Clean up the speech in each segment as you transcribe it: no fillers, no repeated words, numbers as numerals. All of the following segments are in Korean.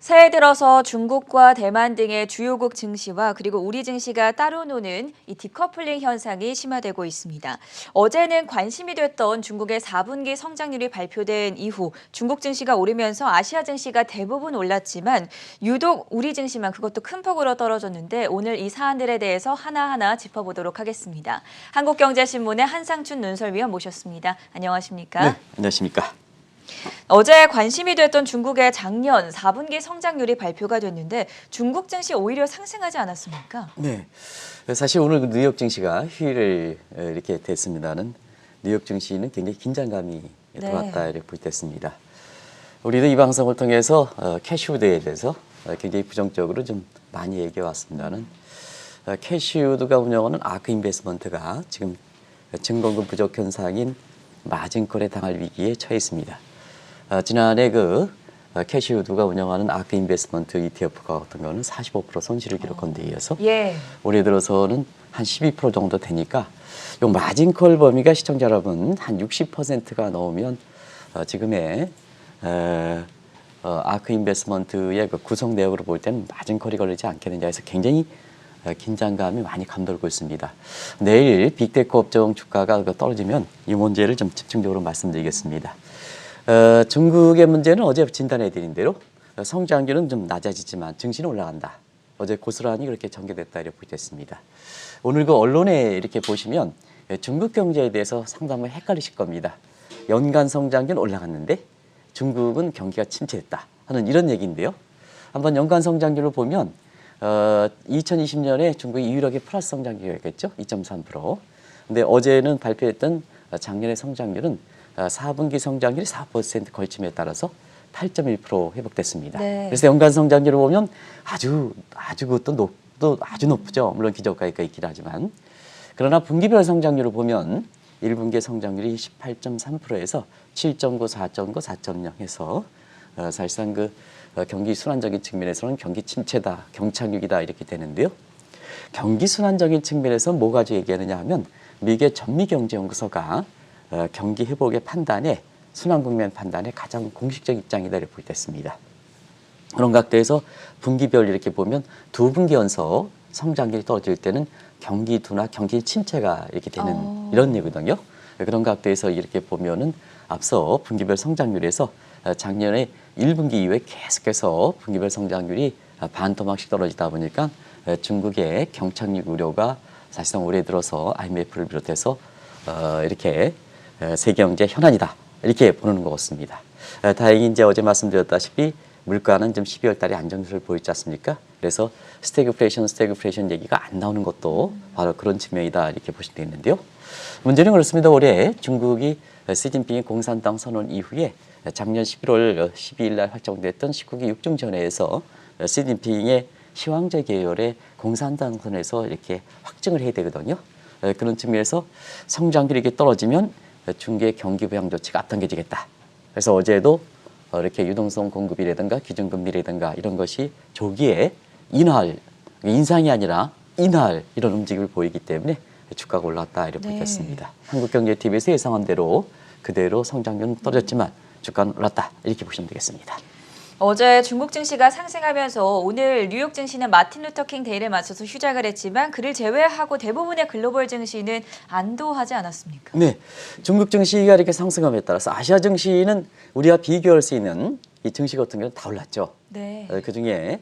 새해 들어서 중국과 대만 등의 주요국 증시와 그리고 우리 증시가 따로 노는 이 디커플링 현상이 심화되고 있습니다. 어제는 관심이 됐던 중국의 4분기 성장률이 발표된 이후 중국 증시가 오르면서 아시아 증시가 대부분 올랐지만 유독 우리 증시만 그것도 큰 폭으로 떨어졌는데 오늘 이 사안들에 대해서 하나하나 짚어보도록 하겠습니다. 한국경제신문의 한상춘 논설위원 모셨습니다. 안녕하십니까? 네, 안녕하십니까? 어제 관심이 됐던 중국의 작년 4분기 성장률이 발표가 됐는데 중국 증시 오히려 상승하지 않았습니까? 네, 사실 오늘 그 뉴욕 증시가 휴일을 이렇게 됐습니다는 뉴욕 증시는 굉장히 긴장감이 들어왔다 이렇게 볼 때 있습니다. 우리도 이 방송을 통해서 캐시우드에 대해서 굉장히 부정적으로 좀 많이 얘기해 왔습니다는 캐시우드가 운영하는 아크 인베스먼트가 지금 증권금 부족 현상인 마진콜에 당할 위기에 처해 있습니다. 지난해 캐시우드가 운영하는 아크 인베스트먼트 ETF가 같은 거는 45% 손실을 기록한 데 이어서 올해 들어서는 한 12% 정도 되니까 요 마진콜 범위가 시청자 여러분 한 60%가 넘으면 지금의 아크 인베스트먼트의 그 구성 내역으로 볼 때는 마진콜이 걸리지 않겠느냐 해서 굉장히 긴장감이 많이 감돌고 있습니다. 내일 빅테크 업종 주가가 떨어지면 이 문제를 좀 집중적으로 말씀드리겠습니다. 중국의 문제는 어제 진단해드린 대로 성장률은 좀 낮아지지만 증시는 올라간다. 어제 고스란히 그렇게 전개됐다 이렇게 보겠습니다. 오늘 그 언론에 이렇게 보시면 중국 경제에 대해서 상당히 헷갈리실 겁니다. 연간 성장률은 올라갔는데 중국은 경기가 침체했다 하는 이런 얘기인데요. 한번 연간 성장률을 보면 2020년에 중국이 유일하게 플러스 성장률이었겠죠. 2.3%. 근데 어제는 발표했던 작년의 성장률은 4분기 성장률이 4% 걸침에 따라서 8.1% 회복됐습니다. 그래서 연간 성장률을 보면 아주 그것도 아주 높죠. 물론 기저가가 있긴 하지만. 그러나 분기별 성장률을 보면 1분기 성장률이 18.3%에서 7.9, 4.9, 4.0 해서 사실상 경기 순환적인 측면에서는 경기 침체다, 경착륙이다 이렇게 되는데요. 경기 순환적인 측면에서 뭐 가지고 얘기하느냐 하면 미국의 전미경제연구소가 경기 회복의 판단에 순환 국면 판단에 가장 공식적 입장이다 이렇게 볼 때 있습니다. 그런 각도에서 분기별 이렇게 보면 두 분기 연속 성장률이 떨어질 때는 경기 둔화, 경기 침체가 이렇게 되는 이런 얘기거든요. 그런 각도에서 이렇게 보면은 앞서 분기별 성장률에서 작년에 1분기 이후에 계속해서 분기별 성장률이 반토막씩 떨어지다 보니까 중국의 경착륙 우려가 사실상 올해 들어서 IMF를 비롯해서 이렇게 세계 경제 현안이다 이렇게 보는 것 같습니다. 다행히 이제 어제 말씀드렸다시피 물가는 좀 12월 달에 안정세를 보이지 않습니까? 그래서 스태그플레이션 얘기가 안 나오는 것도 바로 그런 측면이다 이렇게 보시면 되겠는데요. 문제는 그렇습니다. 올해 중국이 시진핑의 공산당 선언 이후에 작년 11월 12일 날 확정됐던 19기 6중전회에서 시진핑의 시황제 계열의 공산당 선에서 이렇게 확증을 해야 되거든요. 그런 측면에서 성장률이 이렇게 떨어지면 중국의 경기 부양 조치가 앞당겨지겠다. 그래서 어제도 이렇게 유동성 공급이라든가 기준금리라든가 이런 것이 조기에 인하할, 인상이 아니라 인하할 이런 움직임을 보이기 때문에 주가가 올랐다 이렇게 보겠습니다. 한국경제TV에서 예상한 대로 그대로 성장률은 떨어졌지만 주가는 올랐다 이렇게 보시면 되겠습니다. 어제 중국 증시가 상승하면서 오늘 뉴욕 증시는 마틴 루터 킹 데이를 맞춰서 휴장을 했지만 그를 제외하고 대부분의 글로벌 증시는 안도하지 않았습니까? 네, 중국 증시가 이렇게 상승함에 따라서 아시아 증시는 우리가 비교할 수 있는 이 증시 같은 경우는 다 올랐죠. 그중에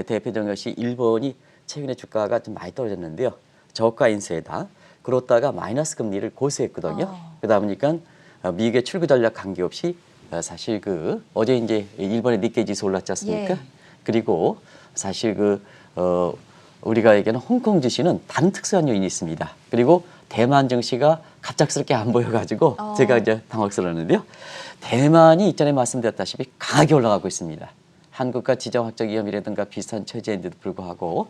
대표적인 것이 일본이 최근에 주가가 좀 많이 떨어졌는데요. 저가 인수에다 그렇다가 마이너스 금리를 고수했거든요. 그러다 보니까 미국의 출구 전략 관계없이 사실 어제 이제 일본의 니케이 지수 올랐지 않습니까? 그리고 사실 우리가 얘기하는 홍콩 지수는 다른 특수한 요인이 있습니다. 그리고 대만 증시가 갑작스럽게 안 보여가지고 제가 이제 당황스러웠는데요. 대만이 이전에 말씀드렸다시피 강하게 올라가고 있습니다. 한국과 지정학적 위험이라든가 비슷한 처지인데도 불구하고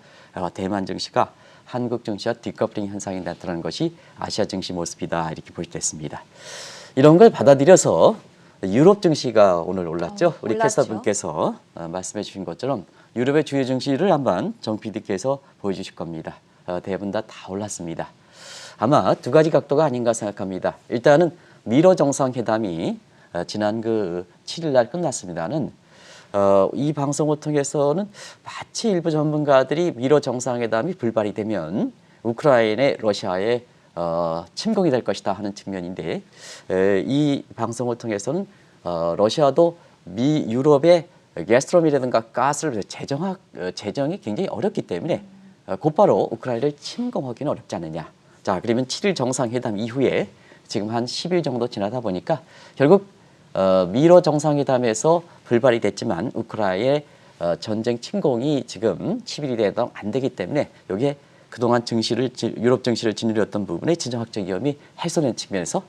대만 증시가 한국 증시와 디커플링 현상이 나타나는 것이 아시아 증시 모습이다 이렇게 볼 때 있습니다. 이런 걸 받아들여서 유럽 증시가 오늘 올랐죠. 우리 캐스터분께서 말씀해 주신 것처럼 유럽의 주요 증시를 한번 정 PD께서 보여주실 겁니다. 대부분 다 올랐습니다. 아마 두 가지 각도가 아닌가 생각합니다. 일단은 미러 정상회담이 지난 7일 날 끝났습니다는 이 방송을 통해서는 마치 일부 전문가들이 미러 정상회담이 불발이 되면 우크라이나의 러시아의 침공이 될 것이다 하는 측면인데 이 방송을 통해서는 러시아도 미 유럽의 가스트럼이라든가 가스를 재정이 굉장히 어렵기 때문에 곧바로 우크라이나를 침공하기는 어렵지 않느냐. 자, 그러면 7일 정상회담 이후에 지금 한 10일 정도 지나다 보니까 결국 미러 정상회담에서 불발이 됐지만 우크라이나의 전쟁 침공이 지금 10일이 돼도 안 되기 때문에 여기에 그동안 유럽 증시를 짓누렸던 부분의 진정학적 위험이 해소된 측면에서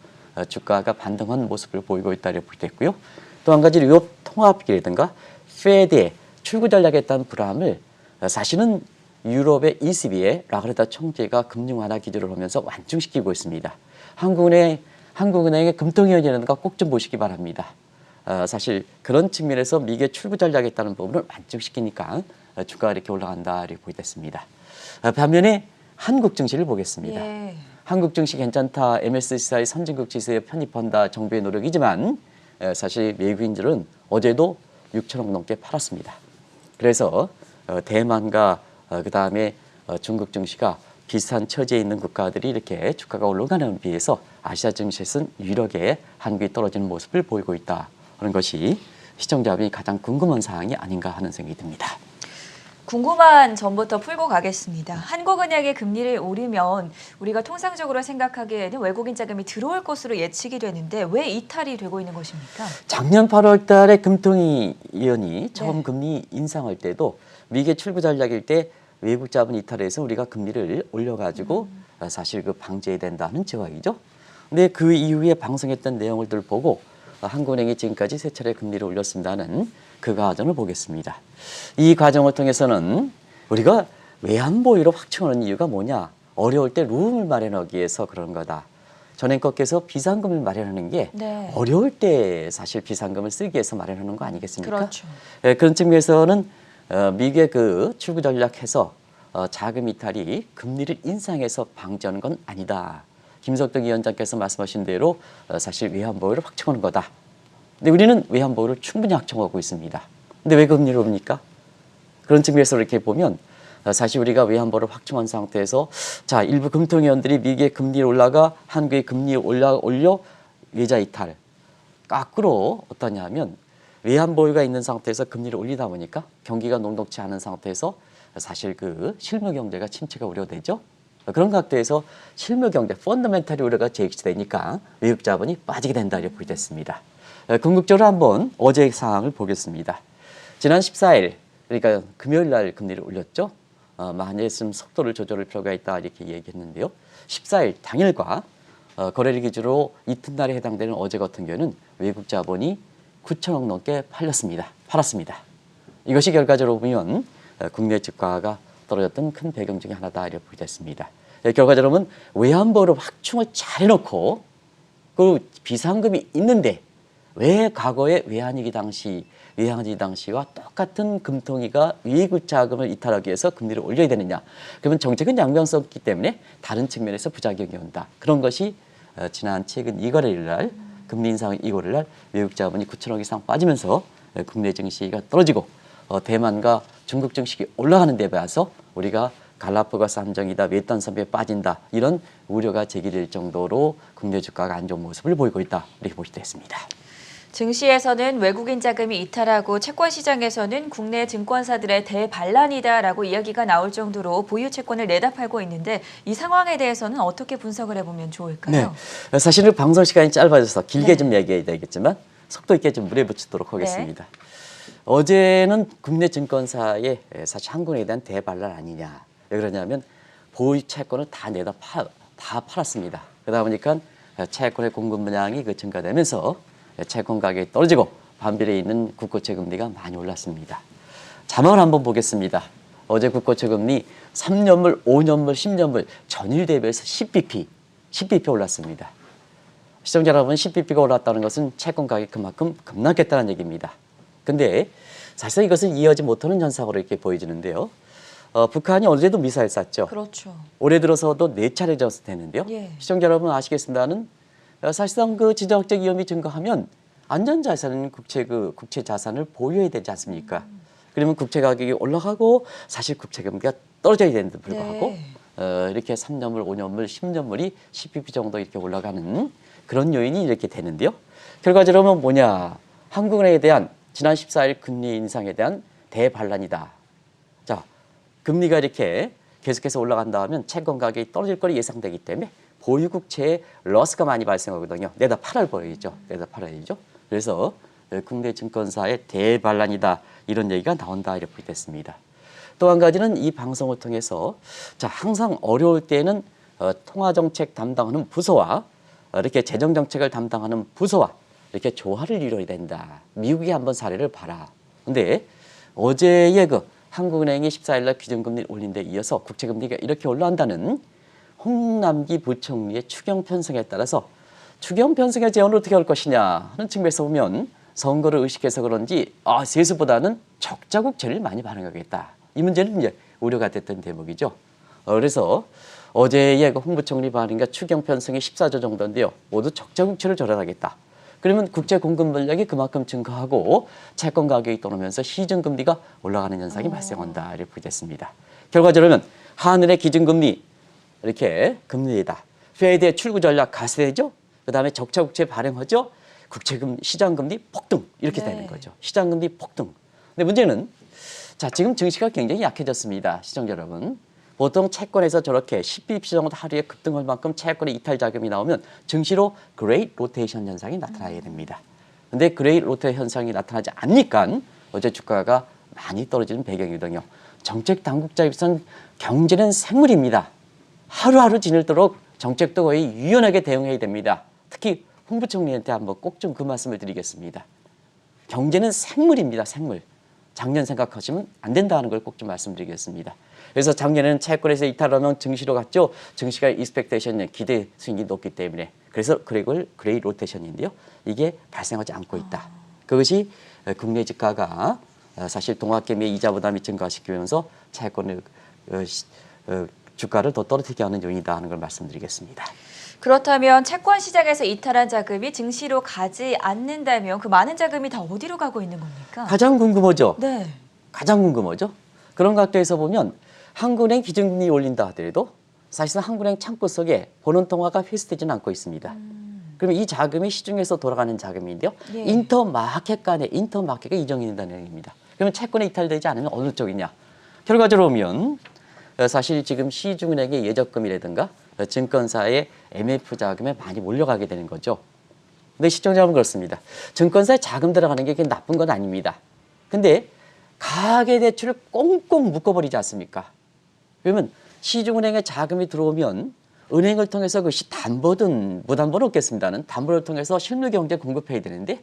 주가가 반등한 모습을 보이고 있다고 보겠고요. 또 한 가지 유럽 통화기라든가 페드의 출구 전략에 따른 불안을 사실은 유럽의 ECB의 라가르타 총재가 금융 완화 기조를 하면서 완충시키고 있습니다. 한국은행의 금통위원회라든가 꼭 좀 보시기 바랍니다. 사실 그런 측면에서 미국의 출구 전략에 따른 부분을 완충시키니까 주가가 이렇게 올라간다 이렇게 보겠습니다. 반면에 한국 증시를 보겠습니다. 예. 한국 증시 괜찮다, MSCI 선진국 지수에 편입한다 정부의 노력이지만 사실 외국인들은 어제도 6천억 넘게 팔았습니다. 그래서 대만과 그다음에 중국 증시가 비슷한 처지에 있는 국가들이 이렇게 주가가 올라가는 데 비해서 아시아 증시에서는 유력에 한국이 떨어지는 모습을 보이고 있다 하는 것이 시청자분이 가장 궁금한 사항이 아닌가 하는 생각이 듭니다. 궁금한 점부터 풀고 가겠습니다. 한국은행의 금리를 오르면 우리가 통상적으로 생각하기에는 외국인 자금이 들어올 것으로 예측이 되는데 왜 이탈이 되고 있는 것입니까? 작년 8월 달에 금통위 위원이 처음 네. 금리 인상할 때도 미국의 출구 전략일 때 외국 자본 이탈해서 우리가 금리를 올려가지고 사실 그 방지해야 된다는 제각이죠. 근데 그 이후에 방송했던 내용을 보고 한국은행이 지금까지 세 차례 금리를 올렸습니다는 그 과정을 보겠습니다. 이 과정을 통해서는 우리가 외환보유로 확충하는 이유가 뭐냐? 어려울 때 룸을 마련하기 위해서 그런 거다. 전행껏께서 비상금을 마련하는 게 네. 어려울 때 사실 비상금을 쓰기 위해서 마련하는 거 아니겠습니까? 그렇죠. 그런 측면에서는 미국의 그 출구 전략해서 자금 이탈이 금리를 인상해서 방지하는 건 아니다. 김석덕 위원장께서 말씀하신 대로 사실 외환보유를 확충하는 거다. 근데 우리는 외환보유를 충분히 확충하고 있습니다. 근데 왜 금리를 오릅니까? 그런 측면에서 이렇게 보면 사실 우리가 외환보유를 확충한 상태에서 자 일부 금통위원들이 미국의 금리를 올라가 한국의 금리를 올려 외자 이탈. 거꾸로 어떠냐면 외환보유가 있는 상태에서 금리를 올리다 보니까 경기가 녹록치 않은 상태에서 사실 그 실무경제가 침체가 우려되죠. 그런 각도에서 실무경제 펀더멘탈이 우려가 제기되니까 외국 자본이 빠지게 된다 이렇게 보겠습니다. 궁극적으로 한번 어제 상황을 보겠습니다. 지난 14일 그러니까 금요일 날 금리를 올렸죠. 만약에 있으면 속도를 조절할 필요가 있다 이렇게 얘기했는데요. 14일 당일과 거래일 기준으로 이튿날에 해당되는 어제 같은 경우는 외국 자본이 9천억 넘게 팔았습니다. 이것이 결과적으로 보면 국내 주가가 떨어졌던 큰 배경 중에 하나다 이렇게 보겠습니다. 결과적으로 보면 외환보유를 확충을 잘 해놓고 그 비상금이 있는데 왜 과거에 외환위기 당시와 똑같은 금통위가 외국 자금을 이탈하기 위해서 금리를 올려야 되느냐. 그러면 정책은 양면성이기 때문에 다른 측면에서 부작용이 온다. 그런 것이 지난 최근 2거래일 날 금리 인상 2거래일 날 외국 자본이 9천억 이상 빠지면서 국내 증시가 떨어지고 대만과 중국 증시가 올라가는 데 비해서 우리가 갈라파고스 함정이다, 외딴 선배에 빠진다 이런 우려가 제기될 정도로 국내 주가가 안 좋은 모습을 보이고 있다 이렇게 보시도 했습니다. 증시에서는 외국인 자금이 이탈하고 채권 시장에서는 국내 증권사들의 대반란이다라고 이야기가 나올 정도로 보유 채권을 내다 팔고 있는데 이 상황에 대해서는 어떻게 분석을 해보면 좋을까요? 네, 사실은 방송 시간이 짧아져서 길게 네. 좀 얘기해야 되겠지만 속도 있게 좀 물에 붙이도록 하겠습니다. 어제는 국내 증권사의 사실 한국에 대한 대반란 아니냐. 왜 그러냐면 보유 채권을 다 팔았습니다. 그러다 보니까 채권의 공급 물량이 증가되면서 채권 가격이 떨어지고 반비례에 있는 국고채 금리가 많이 올랐습니다. 자막을 한번 보겠습니다. 어제 국고채 금리 3년물, 5년물, 10년물 전일 대비해서 10bp 올랐습니다. 시청자 여러분, 10bp가 올랐다는 것은 채권 가격이 그만큼 급락했다는 얘기입니다. 근데 사실상 이것은 이해하지 못하는 현상으로 이렇게 보여지는데요. 북한이 어제도 미사일 쐈죠. 그렇죠. 올해 들어서도 4차례 졌을 텐데요. 예. 시청자 여러분 아시겠습니다는 사실상 그 지정학적 위험이 증가하면 안전자산은 국채 자산을 보유해야 되지 않습니까? 그러면 국채 가격이 올라가고 사실 국채 금리가 떨어져야 되는데 불구하고 네. 이렇게 3년물, 5년물, 10년물이 10bp 정도 이렇게 올라가는 그런 요인이 이렇게 되는데요. 결과적으로 뭐냐? 한국은행에 대한 지난 14일 금리 인상에 대한 대반란이다. 자, 금리가 이렇게 계속해서 올라간다 하면 채권 가격이 떨어질 거리 예상되기 때문에 보유국채에 러스가 많이 발생하거든요. 내다 팔아버리죠. 내다 팔아야죠. 그래서 국내 증권사의 대반란이다. 이런 얘기가 나온다. 이렇게 됐습니다. 또 한 가지는 이 방송을 통해서 자, 항상 어려울 때는 통화정책 담당하는 부서와 이렇게 재정정책을 담당하는 부서와 이렇게 조화를 이뤄야 된다. 미국이 한번 사례를 봐라. 근데 어제의 한국은행이 14일 날 기준금리를 올린 데 이어서 국채금리가 이렇게 올라간다는 홍남기 부총리의 추경 편성에 따라서 추경 편성의 제안을 어떻게 할 것이냐 하는 측면에서 보면 선거를 의식해서 그런지 세수보다는 적자 국채를 많이 발행하겠다. 이 문제는 이제 우려가 됐던 대목이죠. 그래서 어제의 홍 부총리 발언과 추경 편성이 14조 정도인데요. 모두 적자 국채를 절약하겠다. 그러면 국채 공급 물량이 그만큼 증가하고 채권 가격이 떨어지면서 시중금리가 올라가는 현상이 발생한다. 이렇게 됐습니다. 결과적으로 하늘의 기준금리 이렇게 금리이다. 페드의 출구 전략 가세되죠. 그다음에 적자 국채 발행하죠. 국채금 시장금리 폭등 이렇게 네. 되는 거죠. 시장금리 폭등. 근데 문제는 자, 지금 증시가 굉장히 약해졌습니다. 시청자 여러분. 보통 채권에서 저렇게 10bp 정도 하루에 급등할 만큼 채권의 이탈 자금이 나오면 증시로 그레이트 로테이션 현상이 나타나게 됩니다. 근데 그레이트 로테이션 현상이 나타나지 않으니까 어제 주가가 많이 떨어지는 배경이거든요. 정책 당국자 입장 경제는 생물입니다. 하루하루 지낼도록 정책도 거의 유연하게 대응해야 됩니다. 특히 홍 부총리한테 한번 꼭 좀 그 말씀을 드리겠습니다. 경제는 생물입니다. 생물. 작년 생각하시면 안 된다는 걸 꼭 좀 말씀드리겠습니다. 그래서 작년에는 채권에서 이탈하면 증시로 갔죠. 증시가 익스펙테이션, 기대 수익이 높기 때문에. 그래서 그걸 그레이 로테이션인데요. 이게 발생하지 않고 있다. 그것이 국내 주가가 사실 동학개미의 이자 부담이 증가시키면서 채권의 주가를 더 떨어뜨리게 하는 요인이다 하는 걸 말씀드리겠습니다. 그렇다면 채권 시장에서 이탈한 자금이 증시로 가지 않는다면 그 많은 자금이 다 어디로 가고 있는 겁니까? 가장 궁금하죠? 네. 가장 궁금하죠? 그런 각도에서 보면 한국은행 기준금리 올린다 하더라도 사실상 한국은행 창구 속에 본원통화가 회수되지는 않고 있습니다. 그러면 이 자금이 시중에서 돌아가는 자금인데요. 예. 인터마켓 간에 인터마켓가 이정이 된다는 얘기입니다. 그러면 채권에 이탈되지 않으면 어느 쪽이냐? 결과적으로 보면 사실 지금 시중은행의 예적금이라든가 증권사의 MF 자금에 많이 몰려가게 되는 거죠. 근데 시청자 여러분 그렇습니다. 증권사에 자금 들어가는 게 나쁜 건 아닙니다. 근데 가계대출을 꽁꽁 묶어버리지 않습니까? 그러면 시중은행에 자금이 들어오면 은행을 통해서 그것이 담보든 무담보는 없겠습니다는 담보를 통해서 실물경제 공급해야 되는데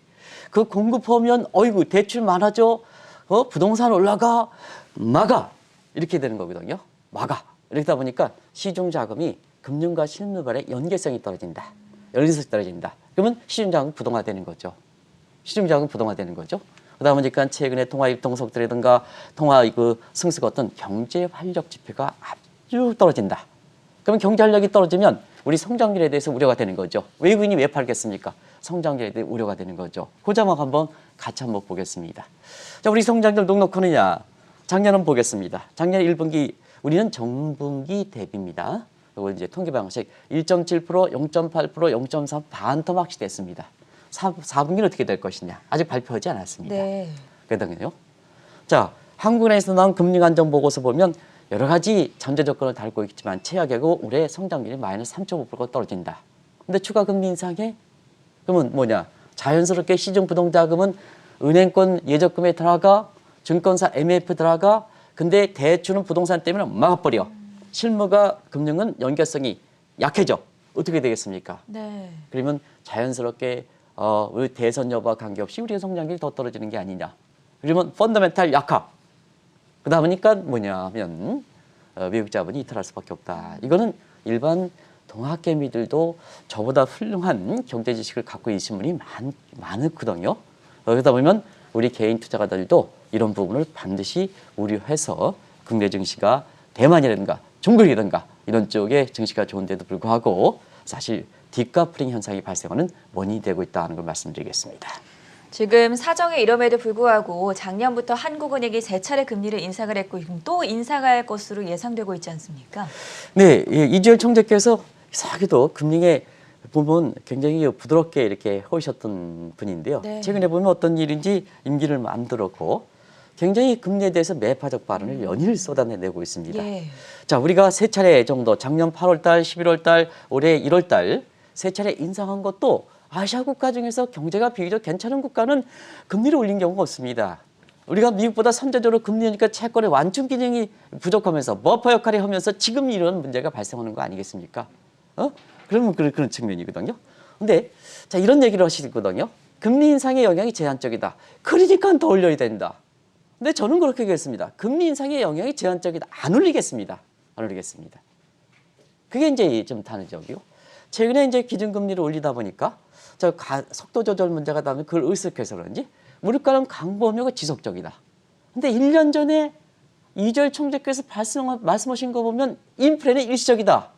그 공급하면 어이구 대출 많아져 부동산 올라가 막아 이렇게 되는 거거든요. 막아 이러다 보니까 시중 자금이 금융과 실물발의 연계성이 떨어진다. 연계성이 떨어진다. 그러면 시중 자금 부동화되는 거죠. 시중 자금 부동화되는 거죠. 그러다 보니까 최근에 통화 입동속도라든가 통화 승수가 어떤 경제 활력 지표가 아주 떨어진다. 그러면 경제 활력이 떨어지면 우리 성장률에 대해서 우려가 되는 거죠. 외국인이 왜 팔겠습니까? 성장률에 대해 우려가 되는 거죠. 그 자막 한번 같이 한번 보겠습니다. 자, 우리 성장률 넉넉하느냐? 작년은 보겠습니다. 작년 1분기 우리는 정분기 대비입니다. 이거 이제 통계 방식 1.7%, 0.8%, 0.3 반토막 확시됐습니다. 4분기는 어떻게 될 것이냐? 아직 발표하지 않았습니다. 네. 그러거든요. 자, 한국은행에서 나온 금리 안정 보고서 보면 여러 가지 전제 조건을 달고 있지만 최악이고 올해 성장률이 마이너스 3.5%가 떨어진다. 근데 추가 금리 인상에 그러면 뭐냐? 자연스럽게 시중 부동자금은 은행권 예적금에 들어가 증권사 MF 들어가 근데 대출은 부동산 때문에 막아버려. 실무가 금융은 연결성이 약해져. 어떻게 되겠습니까? 네. 그러면 자연스럽게 우리 대선 여부와 관계없이 우리의 성장률이 더 떨어지는 게 아니냐. 그러면 펀더멘탈 약화. 그러다 보니까 뭐냐면 미국 자본이 이탈할 수밖에 없다. 이거는 일반 동학개미들도 저보다 훌륭한 경제 지식을 갖고 계신 분이 많거든요. 그러다 보면 우리 개인 투자가들도 이런 부분을 반드시 우려해서 국내 증시가 대만이라든가 중국이라든가 이런 쪽에 증시가 좋은데도 불구하고 사실 디커플링 현상이 발생하는 원인이 되고 있다는 걸 말씀드리겠습니다. 지금 사정이 이럼에도 불구하고 작년부터 한국은행이 세 차례 금리를 인상을 했고 또 인상할 것으로 예상되고 있지 않습니까? 네, 예, 이주열 총재께서 이상하게도 금리에 보면 굉장히 부드럽게 이렇게 해오셨던 분인데요. 네. 최근에 보면 어떤 일인지 임기를 만들었고 굉장히 금리에 대해서 매파적 발언을 연일 쏟아내고 있습니다. 예. 자, 우리가 세 차례 정도 작년 8월 달, 11월 달, 올해 1월 달 세 차례 인상한 것도 아시아 국가 중에서 경제가 비교적 괜찮은 국가는 금리를 올린 경우가 없습니다. 우리가 미국보다 선제적으로 금리니까 채권의 완충 기능이 부족하면서 버퍼 역할을 하면서 지금 이런 문제가 발생하는 거 아니겠습니까? 그러면 그런 측면이거든요. 근데 자, 이런 얘기를 하시거든요. 금리 인상의 영향이 제한적이다. 그러니까 더 올려야 된다. 근데 저는 그렇게 얘기했습니다. 금리 인상의 영향이 제한적이다. 안 올리겠습니다. 안 올리겠습니다. 그게 이제 좀 다른적이고 최근에 이제 기준금리를 올리다 보니까 속도 조절 문제가 나면 그걸 의식해서 그런지 물가는 강보험료가 지속적이다. 근데 1년 전에 이주열 총재께서 말씀하신 거 보면 인플레는 일시적이다.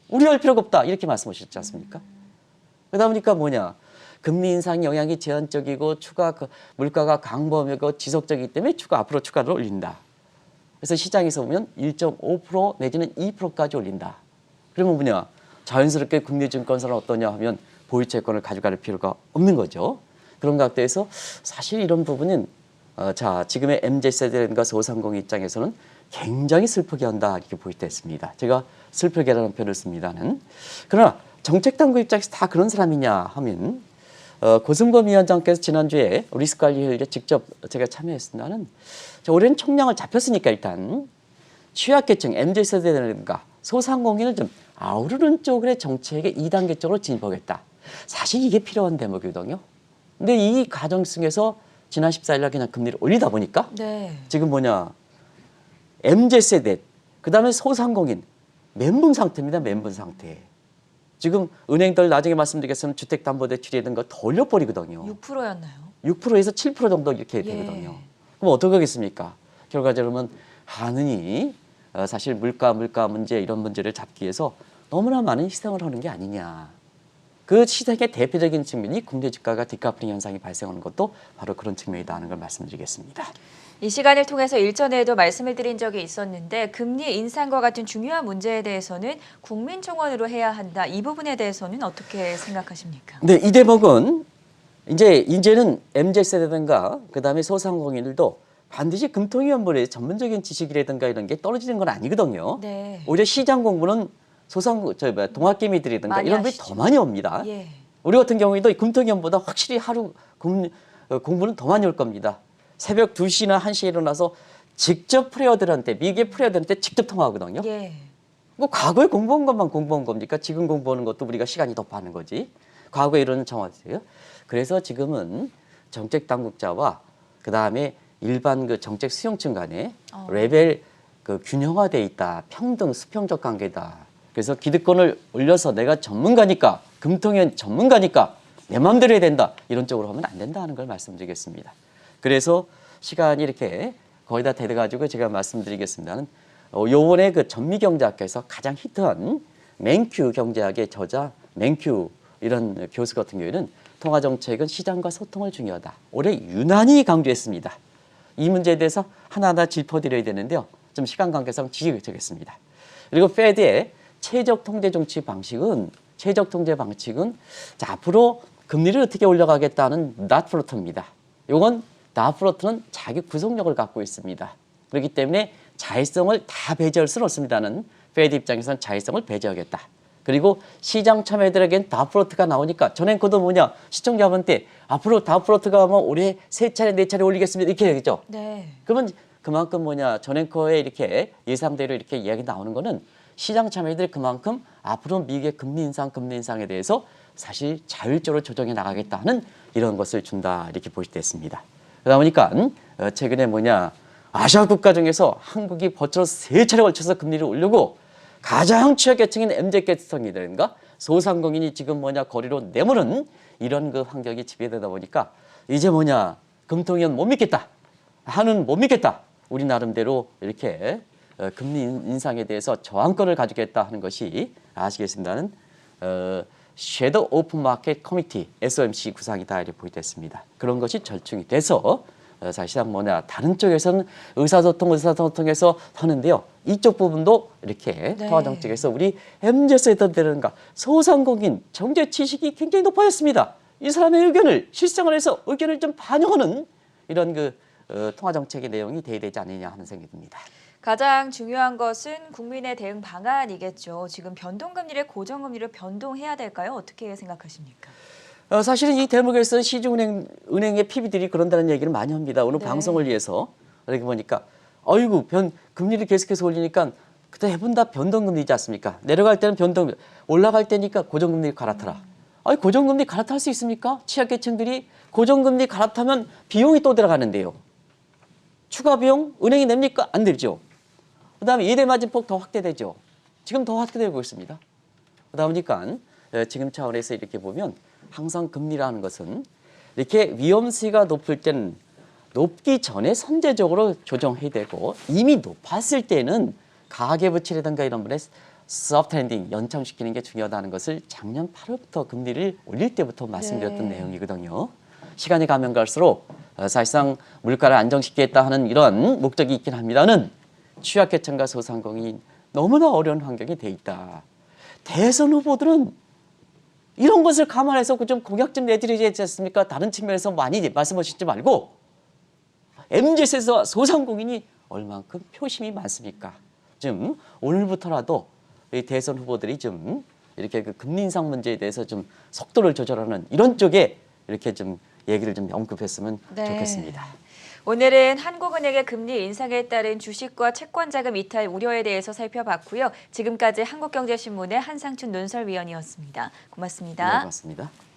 우려할 필요가 없다. 이렇게 말씀하셨지 않습니까? 그러다 보니까 뭐냐. 금리 인상 영향이 제한적이고 물가가 강보험료가 지속적이기 때문에 앞으로 추가를 올린다. 그래서 시장에서 보면 1.5% 내지는 2%까지 올린다. 그러면 뭐냐. 자연스럽게 금리증권사는 어떠냐 하면 보유채권을 가져갈 필요가 없는 거죠. 그런 각도에서 사실 이런 부분은 지금의 MZ세대라든가 소상공인 입장에서는 굉장히 슬프게 한다 이렇게 보이겠습니다. 제가 슬프게라는 표현을 씁니다는. 그러나 정책당국 입장에서 다 그런 사람이냐 하면 고승범 위원장께서 지난주에 리스크관리회의에 직접 제가 참여했습니다는 올해는 총량을 잡혔으니까 일단 취약계층 MZ세대라든가 소상공인을 좀 아우르는 쪽의 정책의 2단계 쪽으로 진입하겠다. 사실 이게 필요한 대목이거든요. 근데 이 과정 속에서 지난 14일 날 그냥 금리를 올리다 보니까 네. 지금 MZ세대 그다음에 소상공인 멘붕 상태입니다. 멘붕 상태. 지금 은행들 나중에 말씀드리겠지만 주택담보대출이라든가 더 올려버리거든요. 6%였나요? 6%에서 7% 정도 이렇게 되거든요. 그럼 어떻게 하겠습니까? 결과적으로는 하느니 사실 물가 문제 이런 문제를 잡기 위해서 너무나 많은 희생을 하는 게 아니냐. 그 시장의 대표적인 측면이 국내 주가가 디커플링 현상이 발생하는 것도 바로 그런 측면이다 하는 걸 말씀드리겠습니다. 이 시간을 통해서 일전에도 말씀을 드린 적이 있었는데 금리 인상과 같은 중요한 문제에 대해서는 국민청원으로 해야 한다. 이 부분에 대해서는 어떻게 생각하십니까? 네, 이 대목은 이제는 MZ세대든가 그다음에 소상공인들도 반드시 금통위원회의 전문적인 지식이라든가 이런 게 떨어지는 건 아니거든요. 네. 오히려 시장 공부는 동학개미들이든가 이런 분이 더 많이 옵니다. 예. 우리 같은 경우에도 금통위원보다 확실히 하루 공부는 더 많이 올 겁니다. 새벽 2시나 1시에 일어나서 직접 미국의 프레어들한테 직접 통화하거든요. 예. 뭐 과거에 공부한 것만 공부한 겁니까? 지금 공부하는 것도 우리가 시간이 더 파는 거지. 과거에 이런 정황이세요. 그래서 지금은 정책 당국자와 그다음에 일반 정책 수용층 간에 레벨 균형화돼 있다. 평등 수평적 관계다. 그래서 기득권을 올려서 내가 전문가니까 금통위원 전문가니까 내 마음대로 해야 된다. 이런 쪽으로 하면 안 된다 하는 걸 말씀드리겠습니다. 그래서 시간이 이렇게 거의 다 돼가지고 제가 말씀드리겠습니다는 요번에 전미경제학회에서 가장 히트한 맨큐 경제학의 저자 맨큐 이런 교수 같은 경우에는 통화정책은 시장과 소통을 중요하다. 올해 유난히 강조했습니다. 이 문제에 대해서 하나하나 짚어드려야 되는데요. 좀 시간 관계상 지적하겠습니다. 그리고 페드의 최적 통제 방식은 앞으로 금리를 어떻게 올려가겠다는 낫플로트입니다. 이건 낫플로트는 자기 구속력을 갖고 있습니다. 그렇기 때문에 자율성을 다 배제할 수는 없습니다는 페드 입장에서는 자율성을 배제하겠다. 그리고 시장 참여자들에겐 낫플로트가 나오니까 전앵커도 시청자분한테 앞으로 낫플로트가 올해 3차례 4차례 올리겠습니다. 이렇게 얘기죠. 네. 그러면 그만큼 전앵커의 이렇게 예상대로 이렇게 이야기 나오는 거는 시장 참여자들이 그만큼 앞으로 미국의 금리 인상에 대해서 사실 자율적으로 조정해 나가겠다 하는 이런 것을 준다 이렇게 볼 수 있습니다. 그러다 보니까 최근에 아시아 국가 중에서 한국이 버텨 3차례 걸쳐서 금리를 올리고 가장 취약계층인 MZ계층이라든가 소상공인이 지금 거리로 내모는 이런 환경이 지배되다 보니까 이제 금통위원 못 믿겠다. 못 믿겠다. 우리 나름대로 이렇게 금리 인상에 대해서 저항권을 가지겠다 하는 것이 아시겠습니다는 섀도우 오픈 마켓 커미티 SOMC 구상이다 이렇게 보이됐습니다. 그런 것이 절충이 돼서 사실상 뭐냐 다른 쪽에서는 의사소통에서 하는데요. 이쪽 부분도 이렇게 네. 통화 정책에서 우리 MZ세에 되는가 소상공인 경제 지식이 굉장히 높아졌습니다. 이 사람의 의견을 실생활에서 의견을 좀 반영하는 이런 통화 정책의 내용이 돼야 되지 않느냐 하는 생각이 듭니다. 가장 중요한 것은 국민의 대응 방안이겠죠. 지금 변동금리를 고정금리로 변동해야 될까요? 어떻게 생각하십니까? 사실은 이 대목에서 시중은행의 PB들이 그런다는 얘기를 많이 합니다. 오늘 네. 방송을 위해서 이렇게 보니까 어이구 금리를 계속해서 올리니까 그때 해본다 변동금리지 않습니까? 내려갈 때는 변동금리, 올라갈 때니까 고정금리 갈아타라. 아니 고정금리 갈아탈 수 있습니까? 취약계층들이 고정금리 갈아타면 비용이 또 들어가는데요. 추가 비용 은행이 냅니까? 안 들죠. 그다음에 이대 마진폭 더 확대되죠. 지금 더 확대되고 있습니다. 그러다 보니까 지금 차원에서 이렇게 보면 항상 금리라는 것은 이렇게 위험수위가 높을 때는 높기 전에 선제적으로 조정해야 되고 이미 높았을 때는 가계부채라든가 이런 분의 소프트 랜딩 연장시키는 게 중요하다는 것을 작년 8월부터 금리를 올릴 때부터 말씀드렸던 네. 내용이거든요. 시간이 가면 갈수록 사실상 물가를 안정시키겠다 하는 이런 목적이 있긴 합니다는 취약계층과 소상공인이 너무나 어려운 환경이 돼 있다. 대선 후보들은 이런 것을 감안해서 좀 공약 좀 내드리지 않습니까? 다른 측면에서 많이 말씀하시지 말고 MZ에서 소상공인이 얼만큼 표심이 많습니까? 좀 오늘부터라도 이 대선 후보들이 좀 이렇게 금리 인상 문제에 대해서 좀 속도를 조절하는 이런 쪽에 이렇게 좀 얘기를 좀 언급했으면 네. 좋겠습니다. 오늘은 한국은행의 금리 인상에 따른 주식과 채권자금 이탈 우려에 대해서 살펴봤고요. 지금까지 한국경제신문의 한상춘 논설위원이었습니다. 고맙습니다. 네, 고맙습니다.